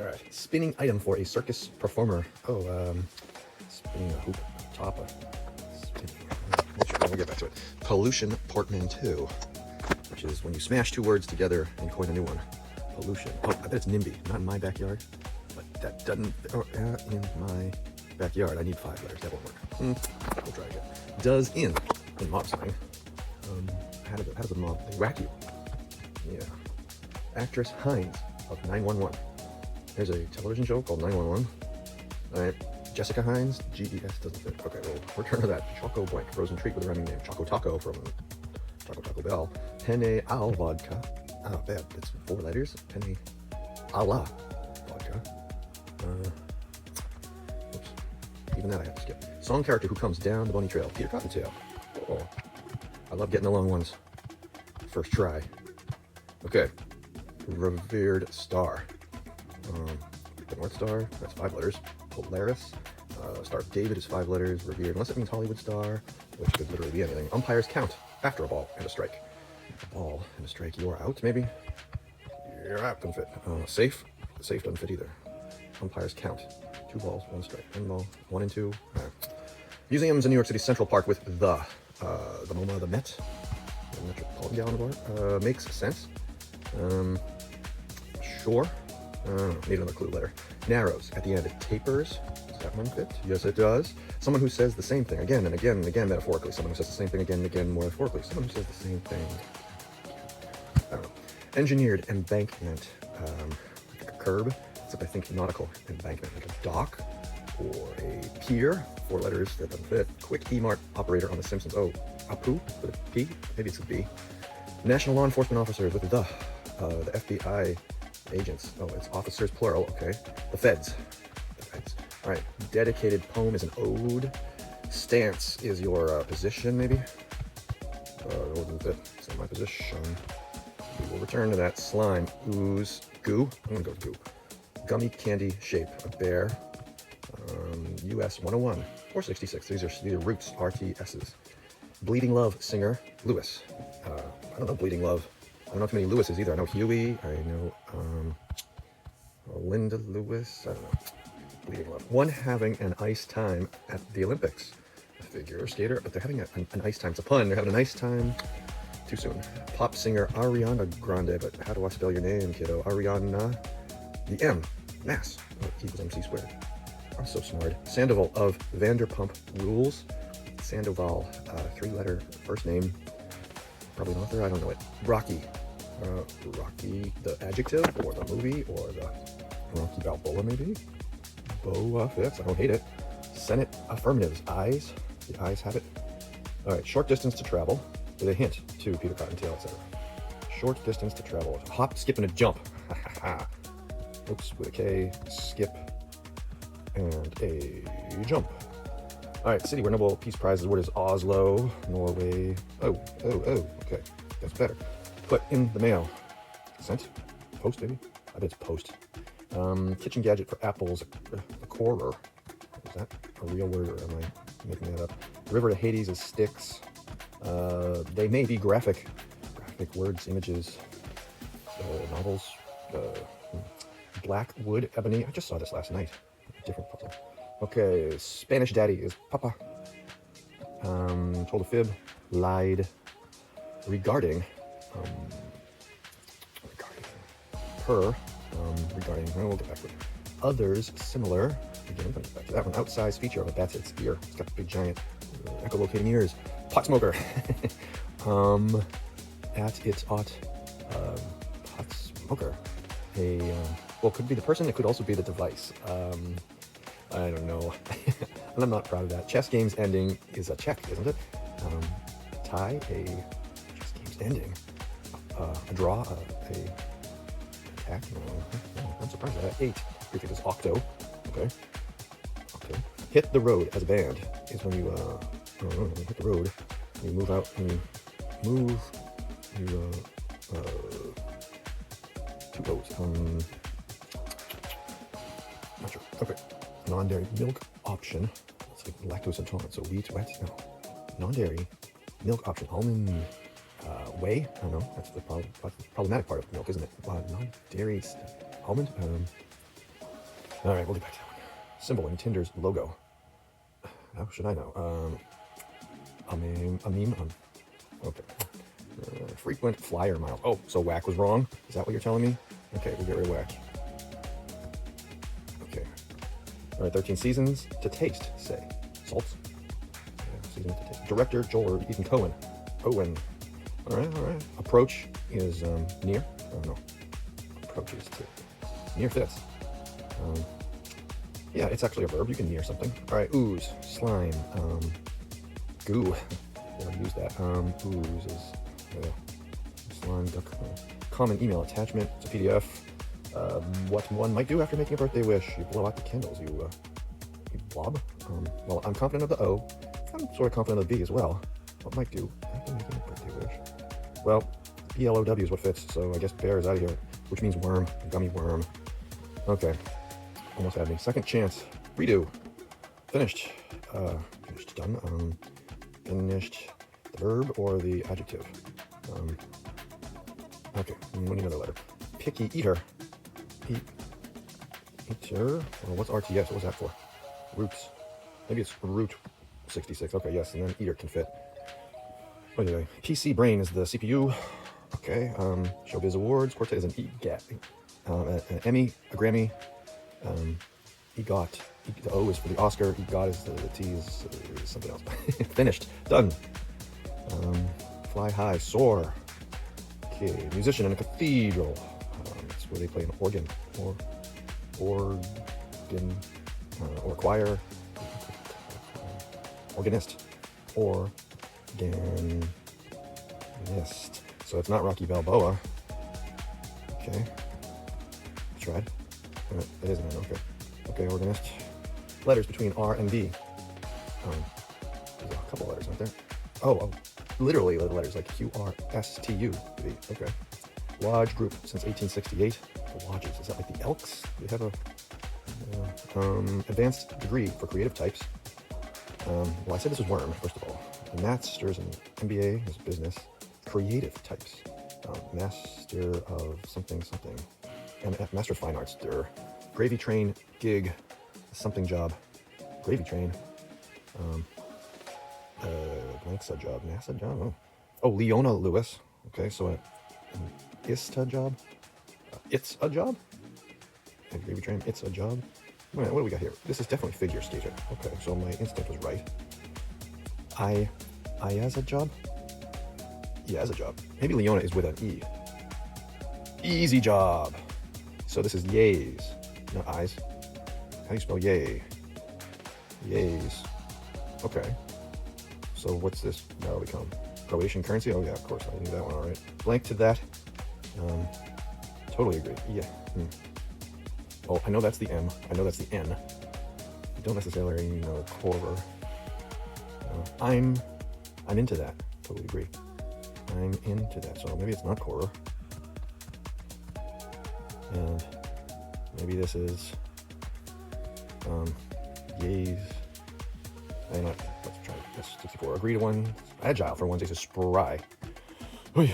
All right, spinning item for a circus performer. Oh, spinning a hoop top. We'll get back to it. Pollution portmanteau, which is when you smash two words together and coin a new one. Pollution. Oh, I bet it's NIMBY. Not in my backyard, but that doesn't. In my backyard, I need 5 letters. That won't work. We'll try again. Does in mob slang. How does a mob? They whack you. Yeah. Actress Hines of 911. There's a television show called 911. All right. Jessica Hines, GES doesn't fit. Okay, we'll return to that. Choco blank, frozen treat with a rhyming name. Choco Taco from Taco Bell. Penne al vodka. Oh, bad. It's 4 letters. Penne a la vodka. Oops. Even that I have to skip. Song character who comes down the bunny trail. Peter Cottontail. Oh, I love getting the long ones. First try. Okay. Revered star. The North Star. That's 5 letters. Polaris. Star of David is 5 letters. Revered, unless it means Hollywood star, which could literally be anything. Umpires count after a ball and a strike. A ball and a strike. You're out, maybe? You're out. Doesn't fit. Safe. Safe doesn't fit either. Umpires count. 2 balls, 1 strike. 1 ball, 1 and 2. Museums in New York City Central Park with the MoMA, the Met, the Metropolitan Bar. Makes sense. Sure. Need another clue letter. Narrows at the end. It tapers. Does that one fit? Yes, it does. Someone who says the same thing again and again and again metaphorically. Someone who says the same thing again and again more metaphorically. Someone who says the same thing. I don't know. Engineered embankment. Like a curb. Except I think nautical embankment. Like a dock or a pier. 4 letters. That doesn't fit. Quick E-Mart operator on The Simpsons. Oh, Apu with a P? Maybe it's a B. National law enforcement officers with the FBI agents. Oh, it's officers plural. Okay. The feds. All right. Dedicated poem is an ode. Stance is your position, maybe. It's not my position. We will return to that. Slime. Ooze. Goo. I'm gonna go with goo. Gummy candy shape. A bear. US 101 or 66. These are roots. RTSs. Bleeding Love singer Lewis. I don't know Bleeding Love. I don't know too many Lewises either. I know Huey. I know Linda Lewis. I don't know. Bleeding Love. One having an ice time at the Olympics. A figure skater, but they're having an ice time. It's a pun. They're having an ice time. Too soon. Pop singer Ariana Grande, but how do I spell your name, kiddo? Ariana. The M. Mass. Equals MC squared. I'm so smart. Sandoval of Vanderpump Rules. Sandoval. 3-letter first name. Probably an author. I don't know it. Rocky. Rocky, the adjective, or the movie, or the Rocky Balboa, maybe? Boa fits. I don't hate it. Senate affirmatives. Eyes. The eyes have it. All right. Short distance to travel with a hint to Peter Cottontail, etc. Short distance to travel. Hop, skip, and a jump. Oops, with a K. Skip and a jump. All right. City where Nobel Peace Prize. The word is Oslo, Norway. Oh. Okay. That's better. Put in the mail. Sent? Post, maybe? I bet it's post. Kitchen gadget for apples. A corer. Is that a real word or am I making that up? River to Hades is Styx. They may be graphic words, images, novels. Black wood, ebony. I just saw this last night. Different puzzle. Okay, Spanish daddy is Papa. Told a fib. Lied. Regarding her, regarding, we'll get back to it. Others, similar, again, I'm going to get back to that one. Outsized feature of a bat's its ear. It's got the big giant echolocating ears. Pot smoker. At its pot smoker. Well, could be the person, it could also be the device. I don't know. And I'm not proud of that. Chess game's ending is a check, isn't it? Tie, a chess game's ending. A draw, a attack. No, I'm surprised at that. 8. I think it's octo. Okay. Hit the road as a band is when you hit the road. You move out. When you move. You 2 O's. Not sure. Okay. Non-dairy milk option. It's like lactose intolerant. So wheat, wet. No. Non-dairy milk option. Almond. Whey, I don't know. That's the problematic part of milk, isn't it? Non-dairy almond. All right, we'll get back to that one. Symbol in Tinder's logo. How should I know? A meme. Okay. Frequent flyer miles. Oh, so whack was wrong? Is that what you're telling me? Okay, we'll get rid of whack. Okay. All right, 13 seasons to taste, say. Salts. Yeah, seasons to taste. Director Joel or Ethan Cohen. Owen. All right. Approach is near. Oh, no. Approach is to near fits. Yeah, it's actually a verb. You can near something. All right, ooze, slime, goo. Never use that. Ooze is slime, duck. Common email attachment. It's a PDF. What one might do after making a birthday wish: you blow out the candles. You blob. Well, I'm confident of the O. I'm sort of confident of the B as well. What might do after making a birthday wish? Well, BLOW is what fits. So I guess bear is out of here, which means worm, gummy worm. Okay. Almost had me. Second chance. Redo. Finished. Finished. Done. Finished. The verb or the adjective. Okay. We need another letter. Picky eater. Eater. Well, what's RTS? What was that for? Roots. Maybe it's root 66. Okay, yes. And then eater can fit. Anyway, PC brain is the CPU. Okay. Showbiz awards. Quartet is an EGAT. An Emmy, a Grammy. EGOT. The O is for the Oscar. EGOT is the T is something else. Finished. Done. Fly high. Soar. Okay. Musician in a cathedral. That's where they play an organ. Organ. Or choir. Organist. Organist. So it's not Rocky Balboa. Okay. Tried. It isn't it? Okay. Okay, organist. Letters between R and B. There's a couple letters, aren't there? Oh, literally letters like QRSTU. Okay. Lodge group since 1868. The lodges, is that like the Elks? They have a advanced degree for creative types. Well, I said this was worm, first of all. The master's in MBA is business. Creative types. Master of something. And Master of Fine Arts. Gravy train, gig, something job. Gravy train. NASA job. Oh, Leona Lewis. Okay, so an ISTA job. It's a job. And gravy train. It's a job. What do we got here? This is definitely figure skater. Okay, so my instinct was right. I as a job. Yeah, as a job. Maybe Leona is with an E. Easy job. So this is yays, not eyes. How do you spell yay? Yays. Okay. So what's this now become? Croatian currency? Oh yeah, of course, I knew that one, all right. Blank to that. Totally agree. Yeah. Oh, I know that's the M. I know that's the N. I don't necessarily know horror. I'm into that. Totally agree. I'm into that. So maybe it's not horror. And maybe this is yays. I know. Let's try this. 64. Agree to one. Agile for one. This is spry. Where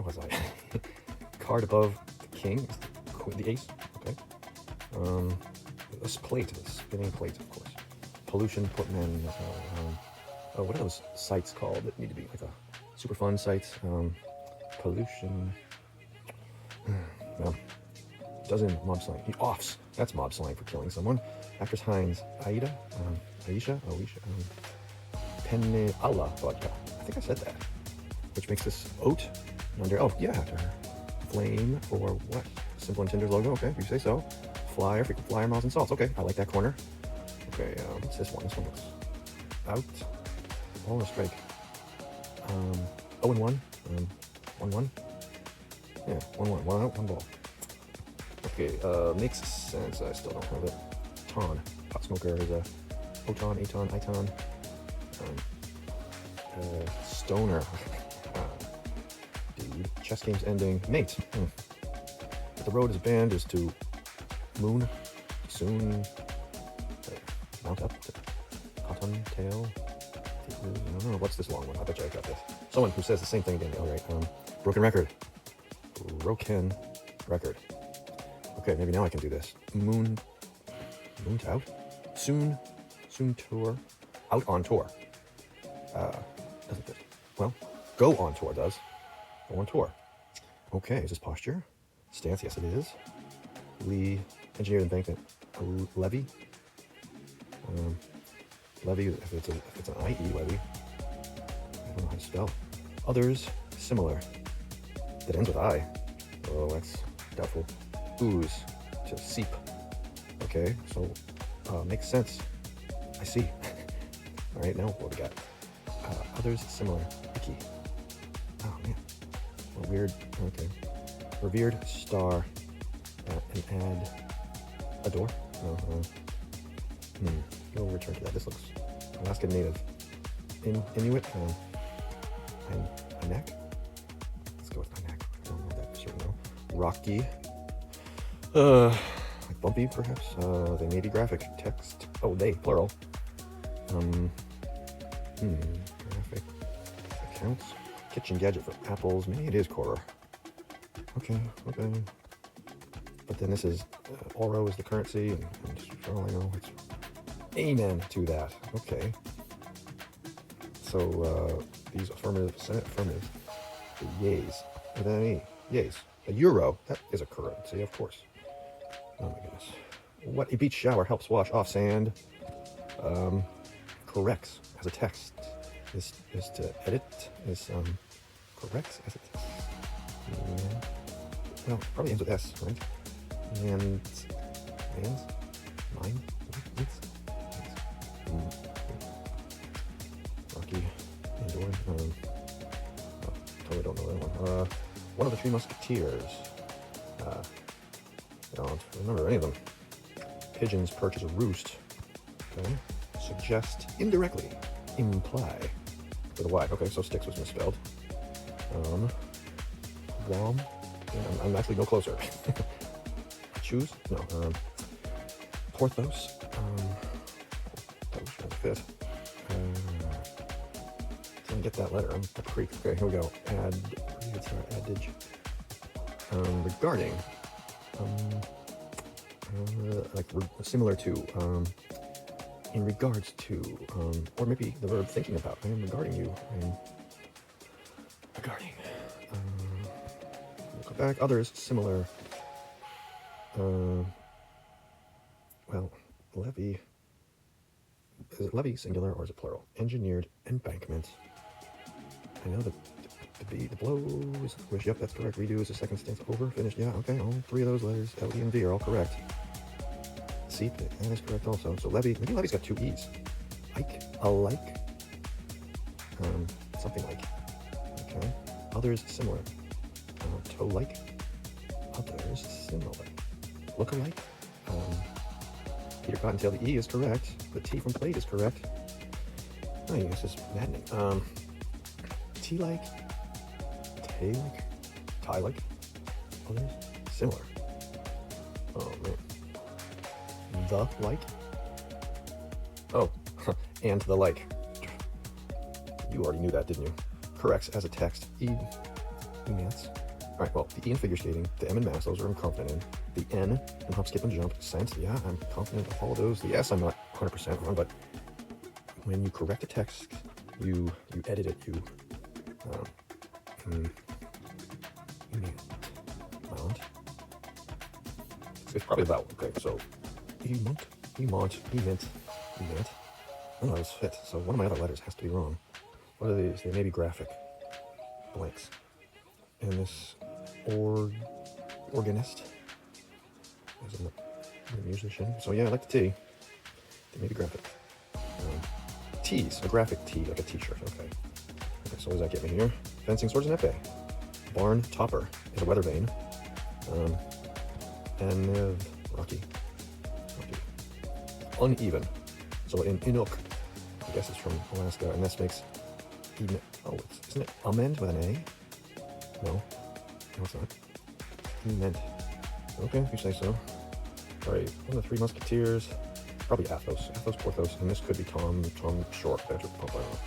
was I? Card above the king. The ace. Okay. This plate. A spinning plate, of course. Pollution. Portman. Oh, what are those sites called that need to be like a super fun sites? Pollution. No. Dozen mob slang. Offs. That's mob slang for killing someone. Actress Hines. Aisha. Penne alla vodka. I think I said that. Which makes this oat. Under. Oh yeah. Flame for what? Simple and Tinder's logo. Okay, if you say so. Flyer. Frequent flyer miles and salts. Okay, I like that corner. Okay. What's this one? This one looks out. Ball or strike. 0-1. 1-1. Yeah, 1-1. 1 out, 1 ball. Okay, makes sense. I still don't have it. Ton. Pot smoker is a Oton, Aton, Iton. Stoner. Dude. Chess game's ending. Mate. But the road is banned is to moon. Soon. Mount up. Cotton tail. I don't know. What's this long one? I bet you I got this. Someone who says the same thing again. All right. Broken record. Broken record. Okay, maybe now I can do this. Moon out? Soon tour. Out on tour. Doesn't it? Well, go on tour does. Go on tour. Okay, is this posture? Stance, yes it is. Engineered embankment. Levy. Levy, if it's an IE levy. I don't know how to spell. Others, similar. That ends with I. Oh, that's doubtful. Ooze, to seep. Okay, so makes sense. I see. All right, now what we got? Others, similar. Icky. Oh man, what weird. Okay, revered star. And add adore. No. We'll return to that. This looks Alaska Native. Inuit. Anak. Let's go with Anak. I don't know that for certain though. Rocky. Like bumpy perhaps. They may be graphic. Text. Oh, they plural. Graphic accounts. Kitchen gadget for apples. Maybe it is Cora. Okay. But then this is Oro is the currency, and for all I know, it's amen to that. Okay. So these affirmative, Senate affirmative, the yays, with an E, yays. A euro, that is a currency, of course. Oh my goodness. What a beach shower helps wash off sand. Corrects as a text is to edit is corrects as a text. Yeah. Well, probably ends with S, right? And mine, Rocky, Andor. Totally don't know that one. One of the Three Musketeers. I don't remember any of them. Pigeons perch as a roost. Okay. Suggest, indirectly, imply. With a Y. Okay, so sticks was misspelled. Wom. I'm actually no closer. Choose? No. Porthos. That was trying to fit. Didn't get that letter. I'm a creek. Okay, here we go. Adage. Regarding. Like similar to. In regards to. Or maybe the verb thinking about. I am regarding you. I am regarding. Go back. Others similar. Well, levy. Is it levy singular or is it plural? Engineered embankment. I know the blows. Wish. Yep, that's correct. Redo is the second stance over. Finished. Yeah. Okay. All three of those letters, L, E, and V, are all correct. Seep. That is correct also. So levy. Maybe levy's got two E's. Alike. Something like. Okay. Others similar. Toe-like. Others similar. Look-alike. Peter Cottontail, the E is correct. The T from plate is correct. Oh, this is maddening. T-like. Tay-like. Tie-like. Others similar. Oh, man. The-like. Oh, and the like. You already knew that, didn't you? Corrects as a text. E-mats. Alright, well, the E in figure skating, the M in math, those are I'm confident in. The N in hop, skip, and jump, sense, yeah, I'm confident of all of those. The S, I'm not 100% wrong, but when you correct a text, you edit it, it's probably about, okay, so, emont. Oh, those fit, so one of my other letters has to be wrong. What are these? They may be graphic. Blanks. And this organist, as in the musician. So yeah, I like the T. They may be graphic. T's, a graphic T, like a T-shirt. Okay, so what does that get me here? Fencing, swords, and epee. Barn topper is a weather vane. And rocky. Uneven. So in Inuk, I guess it's from Alaska, and this makes even. Oh, isn't it amend with an A? No, it's not. He meant. Okay, if you say so. Alright, one of the Three Musketeers. Probably Athos, Porthos, and this could be Tom Short, Badger Pump, I don't know.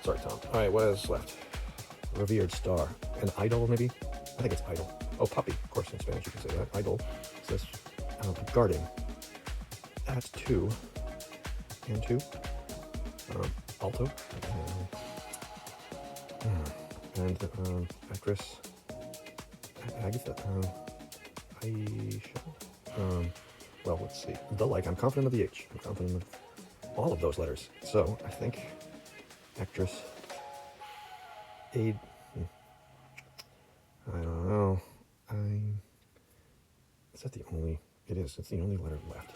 Sorry, Tom. Alright, what is left? Revered star. An idol, maybe? I think it's idle. Oh, puppy. Of course, in Spanish you can say that. Idle. So this guarding. At 2 and 2. Alto. And actress Agatha. Aisha. Well, let's see. The like. I'm confident of the H. I'm confident of all of those letters. So I think actress. I don't know. Is that the only? It is. It's the only letter left.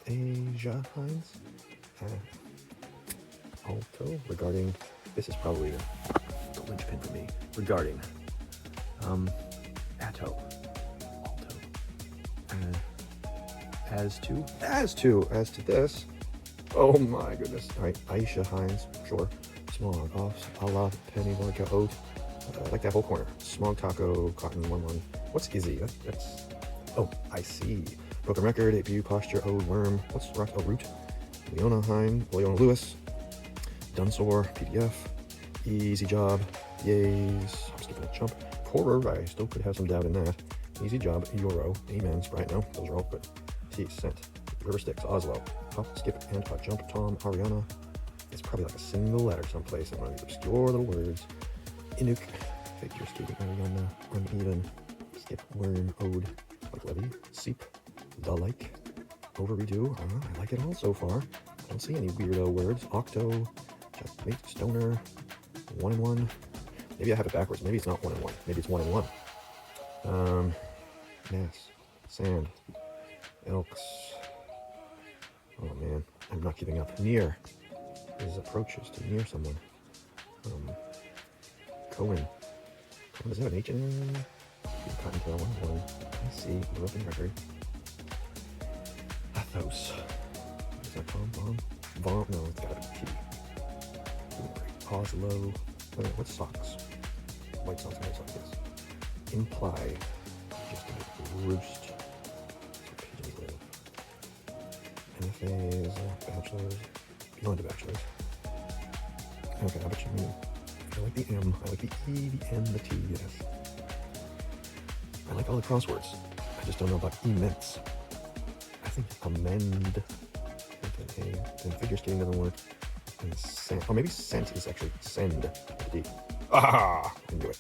Asia Hines. Alto. Regarding. This is probably the linchpin for me. Regarding. Atto. Alto. As to this. Oh my goodness. All right. Aisha Hines. Sure. Smog. Off. A la penny vodka oat. I like that whole corner. Smog taco. Cotton 1-1. What's Izzy? That's. Oh, I see. Broken record. APU posture. Ode. Worm. What's rock? Oh, root. Leona Lewis. Dunsore. PDF. Easy job. Yays. I'm skipping a chump. Poorer. I still could have some doubt in that. Easy job. Euro. Amen. Sprite. No, those are all good. T. Scent. River Styx. Oslo. Hop, skip, and hot jump. Tom. Ariana. It's probably like a single letter someplace in one of these obscure little words. Inuk. Figure skating. Ariana. Uneven. Skip. Worm. Ode. Like Levy. Seep. The like. Overredo. I like it all so far. I don't see any weirdo words. Octo. Checkmate. Stoner. 1-1. Maybe I have it backwards. Maybe it's not 1-1. Maybe it's 1-1. Mass. Sand. Elks. Oh man, I'm not keeping up. Near. His approaches to near someone. Cohen. Does that have an H in there? Cottontail 1-1. I see. Broken record. Athos. Is that Bomb? Bomb? No, it's gotta be T. Oslo. What's socks? White socks, no socks, yes. Imply. Just a bit roost. Pigeons live. NFAs, bachelors. Beyond a bachelor's. Okay, I bet you mean. I like the M. I like the E, the N, the T, yes. I like all the crosswords. I just don't know about immense. I think amend. With an A. Then figure skating doesn't work. And send. Oh, maybe scent is actually send. D. Ah! I can do it.